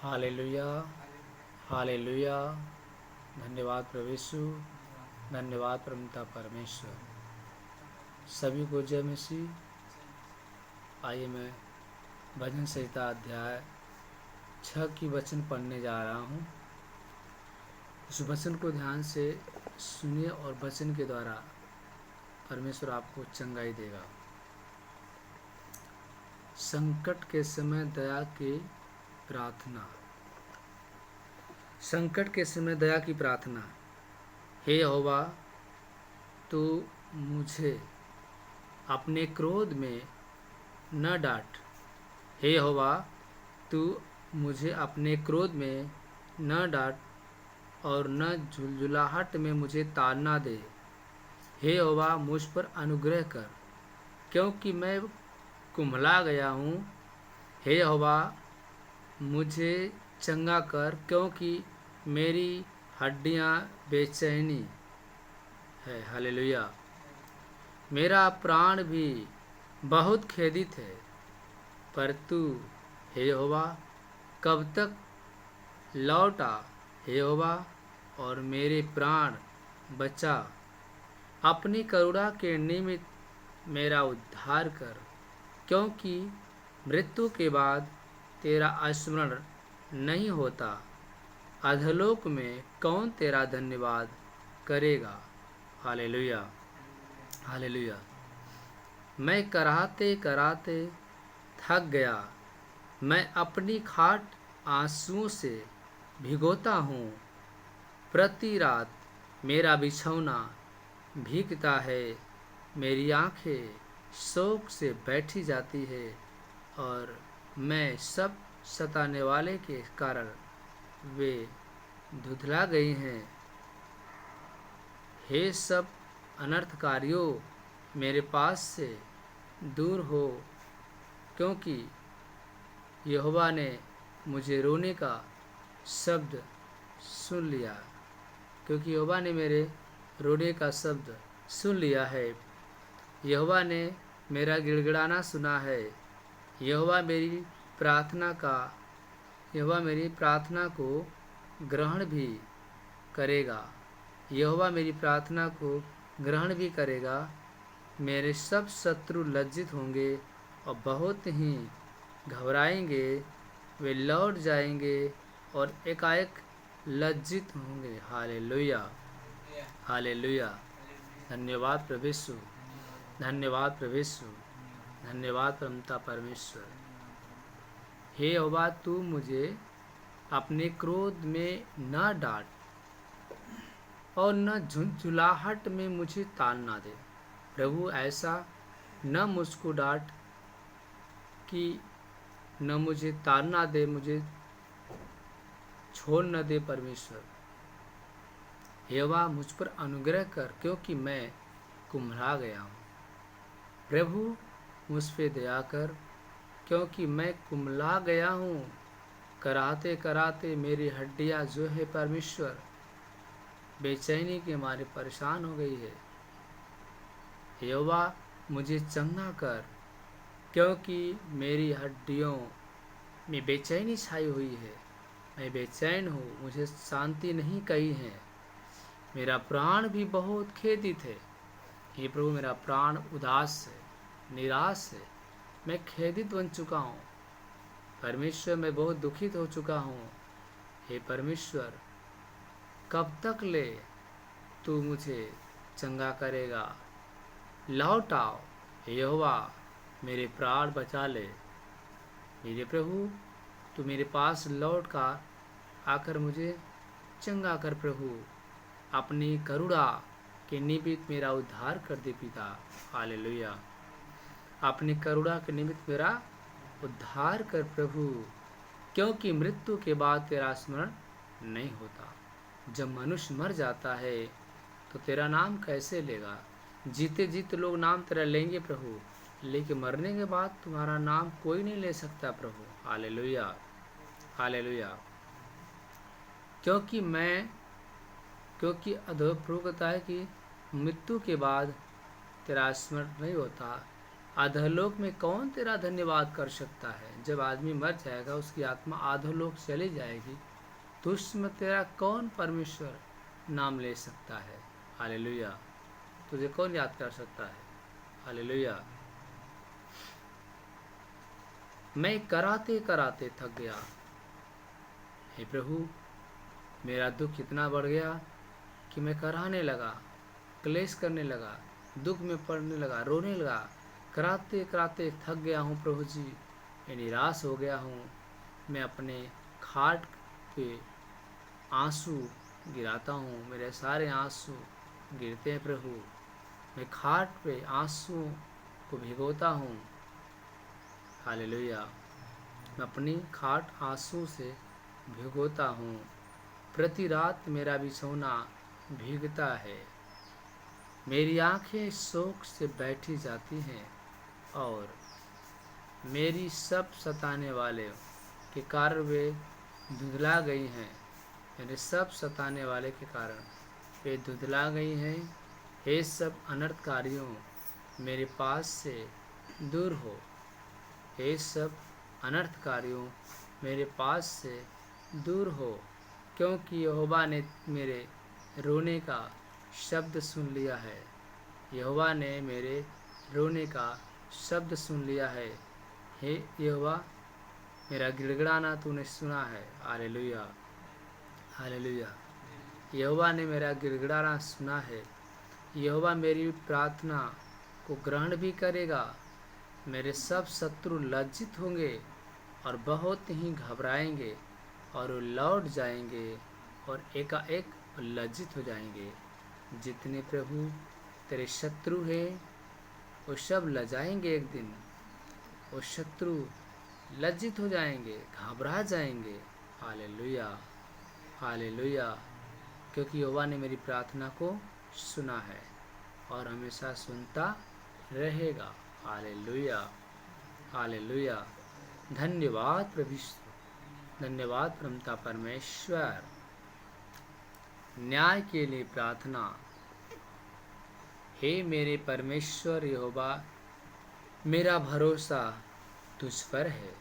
Hallelujah, hallelujah. धन्यवाद प्रभु यीशु, धन्यवाद परमपिता परमेश्वर। सभी को जय मसीह। आइए मैं भजन संहिता अध्याय 6 की वचन पढ़ने जा रहा हूँ। उस वचन को ध्यान से सुनिए और वचन के द्वारा परमेश्वर आपको चंगाई देगा। संकट के समय दया की प्रार्थना। संकट के समय दया की प्रार्थना। हे यहोवा, तू मुझे अपने क्रोध में न डांट। हे यहोवा, तू मुझे अपने क्रोध में न डांट और न झुलझुलाहट में मुझे ताड़ना दे। हे यहोवा, मुझ पर अनुग्रह कर, क्योंकि मैं कुम्हला गया हूँ। हे यहोवा, मुझे चंगा कर, क्योंकि मेरी हड्डियाँ बेचैनी है। हालेलुया। मेरा प्राण भी बहुत खेदित है, पर तू हे यहोवा कब तक लौटा। हे यहोवा, और मेरे प्राण बचा। अपनी करुणा के निमित्त मेरा उद्धार कर, क्योंकि मृत्यु के बाद तेरा स्मरण नहीं होता। अधोलोक में कौन तेरा धन्यवाद करेगा। Hallelujah, hallelujah. मैं कराहते कराहते थक गया। मैं अपनी खाट आंसुओं से भिगोता हूँ। प्रति रात मेरा बिछौना भीगता है। मेरी आंखें शोक से बैठी जाती है और मैं सब सताने वाले के कारण वे धुंधला गई हैं। हे सब अनर्थकारियों, मेरे पास से दूर हो, क्योंकि यहोवा ने मुझे रोने का शब्द सुन लिया। क्योंकि यहोवा ने मेरे रोने का शब्द सुन लिया है। यहोवा ने मेरा गिड़गिड़ाना सुना है। यहोवा मेरी प्रार्थना को ग्रहण भी करेगा। यहोवा मेरी प्रार्थना को ग्रहण भी करेगा। मेरे सब शत्रु लज्जित होंगे और बहुत ही घबराएंगे। वे लौट जाएंगे और एकाएक लज्जित होंगे। Hallelujah, hallelujah. धन्यवाद प्रभु यीशु, धन्यवाद प्रभु यीशु, धन्यवाद परमपिता परमेश्वर। हे यहोवा, तू मुझे अपने क्रोध में न डांट और न झुंझुलाहट में मुझे ताड़ना दे। प्रभु, ऐसा न मुझको डांट कि न मुझे ताड़ना दे, मुझे छोड़ न दे। परमेश्वर यहोवा, मुझ पर अनुग्रह कर, क्योंकि मैं कुम्हला गया हूँ। प्रभु, मुझ पे दया कर, क्योंकि मैं कुम्हला गया हूँ। कराहते कराहते मेरी हड्डियाँ जो है परमेश्वर बेचैनी के मारे परेशान हो गई है। यहोवा, मुझे चंगा कर, क्योंकि मेरी हड्डियों में बेचैनी छाई हुई है। मैं बेचैन हूँ, मुझे शांति नहीं कही है। मेरा प्राण भी बहुत खेदित है। हे प्रभु, मेरा प्राण उदास है, निराश है। मैं खेदित बन चुका हूँ। परमेश्वर, मैं बहुत दुखित हो चुका हूँ। हे परमेश्वर, कब तक ले तू मुझे चंगा करेगा। लौट आओ। यहोवा, मेरे प्राण बचा ले। मेरे प्रभु, तू मेरे पास लौट कर आकर मुझे चंगा कर। प्रभु, अपनी करुणा के निमित्त मेरा उद्धार कर दे पिता। हालेलुया। अपनी करुणा के निमित्त मेरा उद्धार कर प्रभु, क्योंकि मृत्यु के बाद तेरा स्मरण नहीं होता। जब मनुष्य मर जाता है तो तेरा नाम कैसे लेगा। जीते जीते लोग नाम तेरा लेंगे प्रभु, लेकिन मरने के बाद तुम्हारा नाम कोई नहीं ले सकता प्रभु। Hallelujah, hallelujah. क्योंकि प्रभु कहता है कि मृत्यु के बाद तेरा स्मरण नहीं होता। अधोलोक में कौन तेरा धन्यवाद कर सकता है? जब आदमी मर जाएगा, उसकी आत्मा अधोलोक चली जाएगी, तो उसमें तेरा कौन परमेश्वर नाम ले सकता है? हालेलुया। तुझे कौन याद कर सकता है? हालेलुया। मैं कराते कराते थक गया। हे प्रभु, मेरा दुख इतना बढ़ गया कि मैं कराहने लगा, क्लेश करने लगा, दुख में पड़ने लगा, रोने लगा। कराते कराते थक गया हूँ प्रभु जी, मैं निराश हो गया हूँ। मैं अपने खाट पे आंसू गिराता हूँ, मेरे सारे आंसू गिरते हैं प्रभु। मैं खाट पे आंसुओं को भिगोता हूँ। हालेलुया। मैं अपनी खाट आंसू से भिगोता हूँ। प्रति रात मेरा बिछौना भीगता है। मेरी आंखें शोक से बैठी जाती हैं और मेरी सब सताने वाले के कारण वे धुंधला गई हैं। मेरे सब सताने वाले के कारण वे धुंधला गई हैं। हे सब अनर्थकारियों, मेरे पास से दूर हो। हे सब अनर्थकारियों, मेरे पास से दूर हो, क्योंकि यहोवा ने मेरे रोने का शब्द सुन लिया है। यहोवा ने मेरे रोने का शब्द सुन लिया है। हे यहोवा, मेरा गिड़गिड़ाना तूने सुना है। Hallelujah, hallelujah. यहोवा ने मेरा गिड़गिड़ाना सुना है। यहोवा मेरी प्रार्थना को ग्रहण भी करेगा। मेरे सब शत्रु लज्जित होंगे और बहुत ही घबराएंगे और वो लौट जाएंगे और एकाएक लज्जित हो जाएंगे। जितने प्रभु तेरे शत्रु हैं वो सब लजाएंगे। एक दिन वो शत्रु लज्जित हो जाएंगे, घबरा जाएंगे। Hallelujah, hallelujah. क्योंकि यहोवा ने मेरी प्रार्थना को सुना है और हमेशा सुनता रहेगा। Hallelujah, hallelujah. धन्यवाद प्रभु, धन्यवाद परमपिता परमेश्वर। न्याय के लिए प्रार्थना। हे मेरे परमेश्वर यहोवा, मेरा भरोसा तुझ पर है।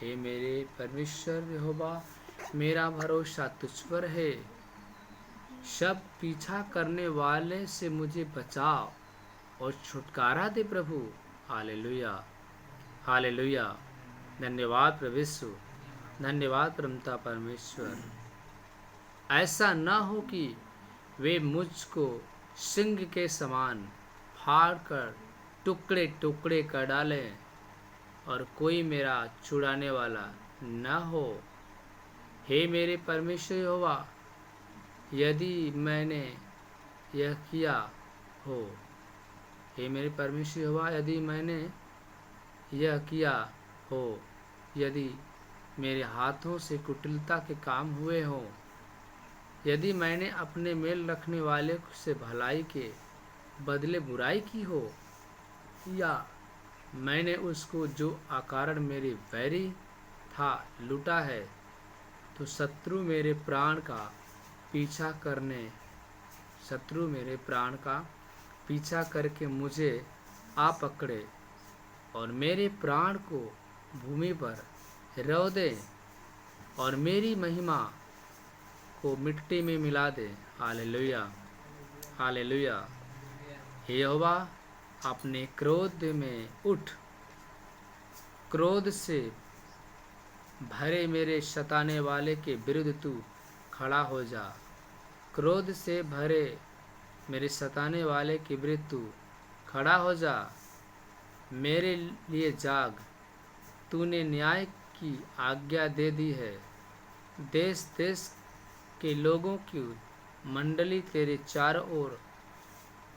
हे मेरे परमेश्वर यहोवा, मेरा भरोसा तुझ पर है। सब पीछा करने वाले से मुझे बचाओ और छुटकारा दे प्रभु। Hallelujah, hallelujah. धन्यवाद प्रभु यीशु, धन्यवाद परमपिता परमेश्वर। ऐसा न हो कि वे मुझको सिंह के समान फाड़ कर टुकड़े टुकड़े कर डालें और कोई मेरा छुड़ाने वाला न हो। हे मेरे परमेश्वर यहोवा, यदि मैंने यह किया हो, हे मेरे परमेश्वर यहोवा, यदि मैंने यह किया हो, यदि मेरे हाथों से कुटिलता के काम हुए हों, यदि मैंने अपने मेल रखने वाले से भलाई के बदले बुराई की हो, या मैंने उसको जो अकारण मेरे बैरी था लूटा है, तो शत्रु मेरे प्राण का पीछा करके मुझे आ पकड़े और मेरे प्राण को भूमि पर रौ दे और मेरी महिमा को मिट्टी में मिला दे। Hallelujah, hallelujah. हे यहोवा, अपने क्रोध में उठ, क्रोध से भरे मेरे सताने वाले के विरुद्ध तू खड़ा हो जा। क्रोध से भरे मेरे सताने वाले के विरुद्ध तू खड़ा हो जा। मेरे लिए जाग, तूने न्याय की आज्ञा दे दी है। देश देश के लोगों की मंडली तेरे चारों ओर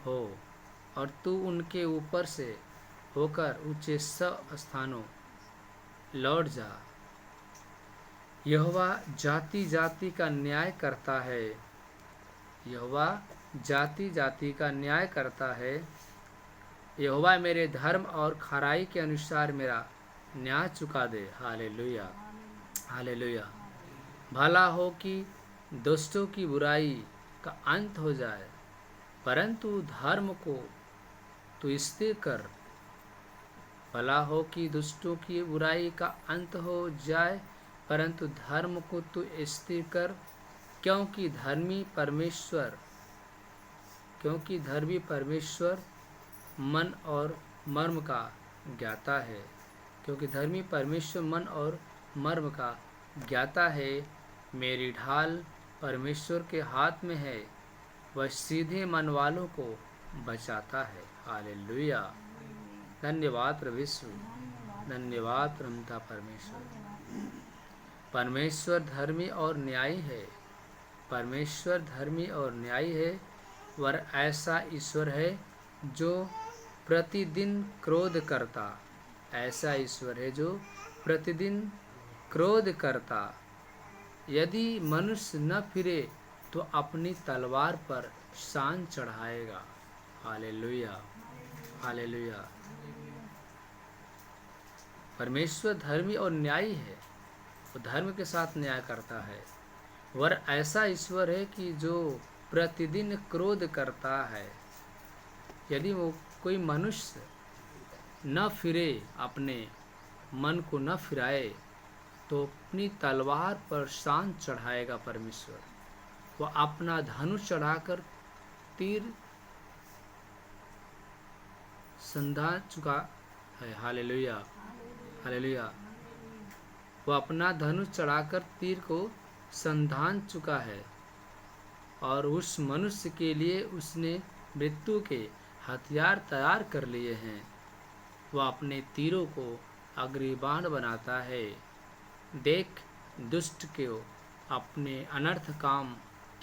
हो और तू उनके ऊपर से होकर ऊंचे स्थानों लौट जा। यहोवा जाति जाति का न्याय करता है। यहोवा जाति जाति का न्याय करता है। यहोवा मेरे धर्म और खराई के अनुसार मेरा न्याय चुका दे। Hallelujah, hallelujah. भला हो कि दुष्टों की बुराई का अंत हो जाए, परंतु धर्म को तू स्थिर कर भला हो कि दुष्टों की बुराई का अंत हो जाए, परंतु धर्म को तू स्थिर कर, क्योंकि धर्मी परमेश्वर मन और मर्म का ज्ञाता है। क्योंकि धर्मी परमेश्वर मन और मर्म का ज्ञाता है। मेरी ढाल परमेश्वर के हाथ में है, वह सीधे मन वालों को बचाता है। हालेलुया। धन्यवाद प्रभु यीशु, धन्यवाद प्रभुता परमेश्वर। परमेश्वर धर्मी और न्यायी है। परमेश्वर धर्मी और न्यायी है। वह ऐसा ईश्वर है जो प्रतिदिन क्रोध करता, ऐसा ईश्वर है जो प्रतिदिन क्रोध करता। यदि मनुष्य न फिरे तो अपनी तलवार पर शान चढ़ाएगा। Hallelujah, hallelujah. परमेश्वर धर्मी और न्यायी है, वो धर्म के साथ न्याय करता है। वह ऐसा ईश्वर है कि जो प्रतिदिन क्रोध करता है। यदि वो कोई मनुष्य न फिरे, अपने मन को न फिराए, तो अपनी तलवार पर शान चढ़ाएगा परमेश्वर। वह अपना धनुष चढ़ाकर तीर संधा चुका है। Hallelujah, hallelujah. वह अपना धनुष चढ़ाकर तीर को संधान चुका है, और उस मनुष्य के लिए उसने मृत्यु के हथियार तैयार कर लिए हैं। वह अपने तीरों को अग्निबाण बनाता है। देख, दुष्ट को अपने अनर्थ काम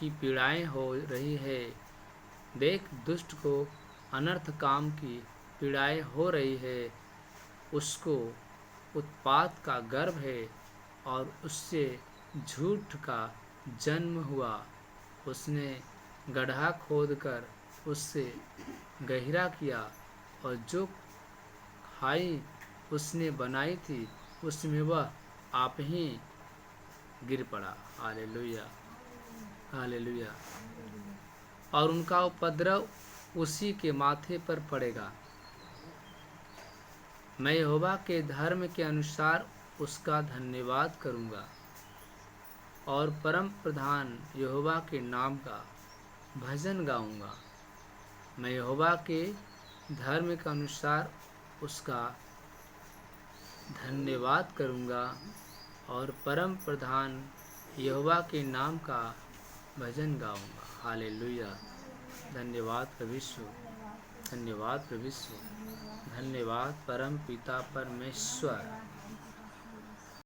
की पीड़ाएं हो रही है। देख, दुष्ट को अनर्थ काम की पीड़ाएं हो रही है। उसको उत्पात का गर्भ है और उससे झूठ का जन्म हुआ। उसने गड्ढा खोदकर उससे गहरा किया, और जो खाई उसने बनाई थी उसमें वह आप ही गिर पड़ा। Hallelujah, hallelujah. और उनका उपद्रव उसी के माथे पर पड़ेगा। मैं यहोवा के धर्म के अनुसार उसका धन्यवाद करूंगा, और परम प्रधान यहोवा के नाम का भजन गाऊंगा। मैं यहोवा के धर्म के अनुसार उसका धन्यवाद करूंगा, और परम प्रधान यहोवा के नाम का भजन गाऊंगा। हालेलुया। धन्यवाद प्रभु यीशु, धन्यवाद प्रभु यीशु, धन्यवाद परम पिता परमेश्वर।